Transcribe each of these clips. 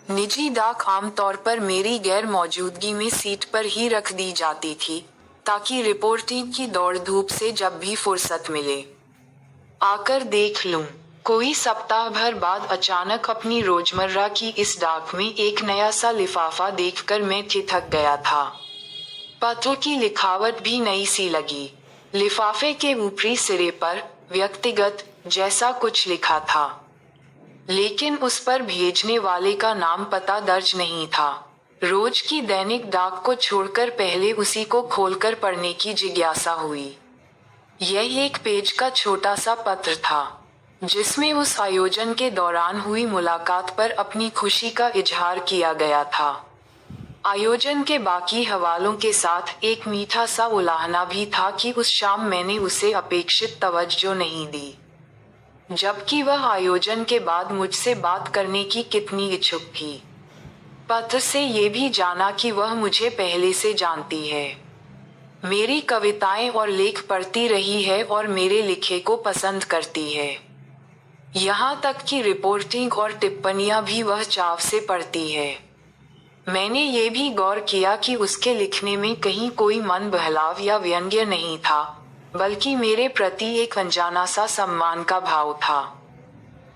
निजी डाक आमतौर पर मेरी गैर मौजूदगी में सीट पर ही रख दी जाती थी, ताकि रिपोर्टिंग की दौड़ धूप से जब भी फुर्सत मिले आकर देख लूं। कोई सप्ताह भर बाद अचानक अपनी रोजमर्रा की इस डाक में एक नया सा लिफाफा देखकर मैं ठिठक गया था। पत्र की लिखावट भी नई सी लगी। लिफाफे के ऊपरी सिरे पर व्यक्तिगत जैसा कुछ लिखा था, लेकिन उस पर भेजने वाले का नाम पता दर्ज नहीं था। रोज की दैनिक डाक को छोड़कर पहले उसी को खोलकर पढ़ने की जिज्ञासा हुई। यह एक पेज का छोटा सा पत्र था, जिसमें उस आयोजन के दौरान हुई मुलाकात पर अपनी खुशी का इजहार किया गया था। आयोजन के बाकी हवालों के साथ एक मीठा सा उलाहना भी था कि उस शाम मैंने उसे अपेक्षित तवज्जो नहीं दी, जबकि वह आयोजन के बाद मुझसे बात करने की कितनी इच्छुक थी। पत्र से ये भी जाना कि वह मुझे पहले से जानती है, मेरी कविताएं और लेख पढ़ती रही है और मेरे लिखे को पसंद करती है। यहाँ तक कि रिपोर्टिंग और टिप्पणियां भी वह चाव से पढ़ती है। मैंने ये भी गौर किया कि उसके लिखने में कहीं कोई मन बहलाव या व्यंग्य नहीं था, बल्कि मेरे प्रति एक अनजाना सा सम्मान का भाव था,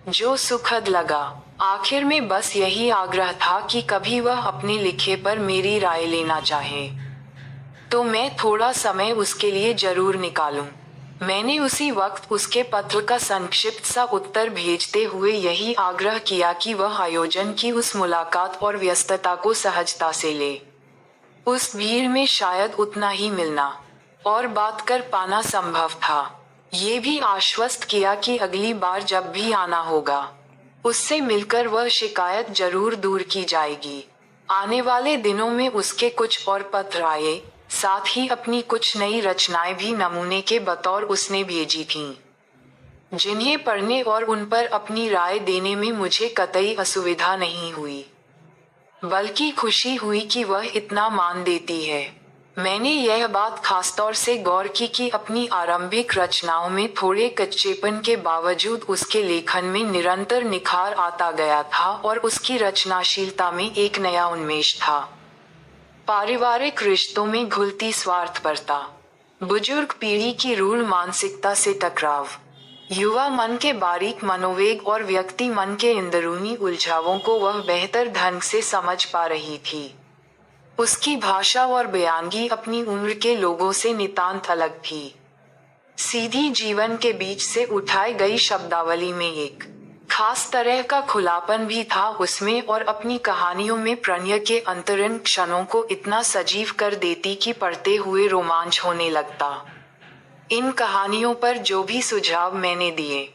जो सुखद लगा। आखिर में बस यही आग्रह था कि कभी वह अपने लिखे पर मेरी राय लेना चाहे, तो मैं थोड़ा समय उसके लिए जरूर निकालूं। मैंने उसी वक्त उसके पत्र का संक्षिप्त सा उत्तर भेजते हुए यही आग्रह किया कि वह आयोजन की उस मुलाकात और व्यस्तता को सहजता से ले। उस भीड़ में शायद उतना ही मिलना और बात कर पाना संभव था। ये भी आश्वस्त किया कि अगली बार जब भी आना होगा, उससे मिलकर वह शिकायत जरूर दूर की जाएगी। आने वाले दिनों में उसके कुछ और पत्र आए, साथ ही अपनी कुछ नई रचनाएं भी नमूने के बतौर उसने भेजी थीं, जिन्हें पढ़ने और उन पर अपनी राय देने में मुझे कतई असुविधा नहीं हुई, बल्कि खुशी हुई कि वह इतना मान देती है। मैंने यह बात खासतौर से गौर की कि अपनी आरंभिक रचनाओं में थोड़े कच्चेपन के बावजूद उसके लेखन में निरंतर निखार आता गया था और उसकी रचनाशीलता में एक नया उन्मेष था। पारिवारिक रिश्तों में घुलती स्वार्थपरता, बुजुर्ग पीढ़ी की रूढ़ मानसिकता से टकराव, युवा मन के बारीक मनोवेग और व्यक्ति मन के अंदरूनी उलझावों को वह बेहतर ढंग से समझ पा रही थी। उसकी भाषा और बयानगी अपनी उम्र के लोगों से नितांत अलग थी। सीधी जीवन के बीच से उठाई गई शब्दावली में एक खास तरह का खुलापन भी था उसमें, और अपनी कहानियों में प्रणय के अंतरंग क्षणों को इतना सजीव कर देती कि पढ़ते हुए रोमांच होने लगता। इन कहानियों पर जो भी सुझाव मैंने दिए,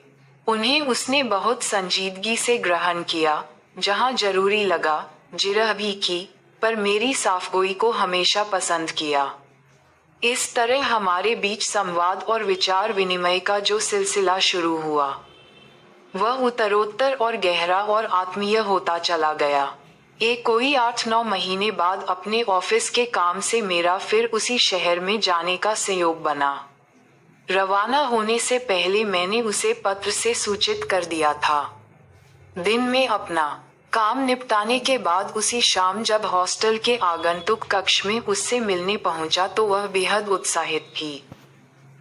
उन्हें उसने बहुत संजीदगी से ग्रहण किया। जहां जरूरी लगा, जिरह भी की, पर मेरी साफगोई को हमेशा पसंद किया। इस तरह हमारे बीच संवाद और विचार विनिमय का जो सिलसिला शुरू हुआ, वह उत्तरोत्तर और गहरा और आत्मीय होता चला गया। कोई 8-9 महीने बाद अपने ऑफिस के काम से मेरा फिर उसी शहर में जाने का संयोग बना। रवाना होने से पहले मैंने उसे पत्र से सूचित कर दिया था। दिन में अपना काम निपटाने के बाद उसी शाम जब हॉस्टल के आगंतुक कक्ष में उससे मिलने पहुंचा तो वह बेहद उत्साहित थी।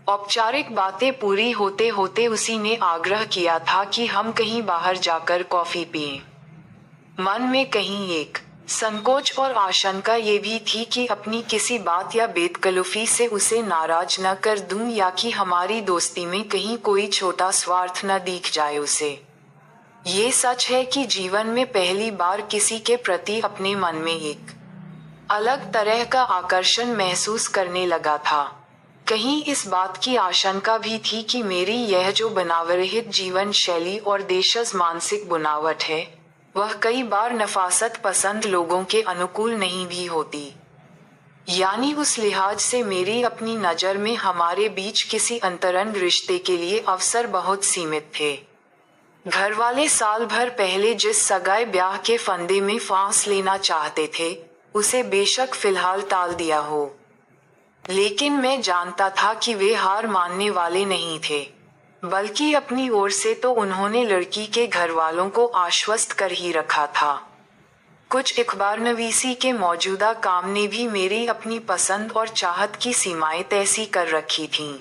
औपचारिक बातें पूरी होते होते उसी ने आग्रह किया था कि हम कहीं बाहर जाकर कॉफी पिएं। मन में कहीं एक संकोच और आशंका ये भी थी कि अपनी किसी बात या बेतकल्लुफी से उसे नाराज न कर दूं, या कि हमारी दोस्ती में कहीं कोई छोटा स्वार्थ न दिख जाए उसे। ये सच है कि जीवन में पहली बार किसी के प्रति अपने मन में एक अलग तरह का आकर्षण महसूस करने लगा था। कहीं इस बात की आशंका भी थी कि मेरी यह जो बनावरहित जीवन शैली और देशज मानसिक बुनावट है, वह कई बार नफासत पसंद लोगों के अनुकूल नहीं भी होती। यानी उस लिहाज से मेरी अपनी नज़र में हमारे बीच किसी अंतरंग रिश्ते के लिए अवसर बहुत सीमित थे। घर वाले साल भर पहले जिस सगाई ब्याह के फंदे में फांस लेना चाहते थे, उसे बेशक फिलहाल टाल दिया हो, लेकिन मैं जानता था कि वे हार मानने वाले नहीं थे, बल्कि अपनी ओर से तो उन्होंने लड़की के घर वालों को आश्वस्त कर ही रखा था। कुछ इखबारनवीसी के मौजूदा काम ने भी मेरी अपनी पसंद और चाहत की सीमाएं तय कर रखी थीं।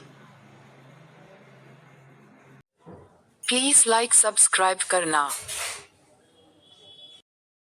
प्लीज लाइक सब्सक्राइब करना।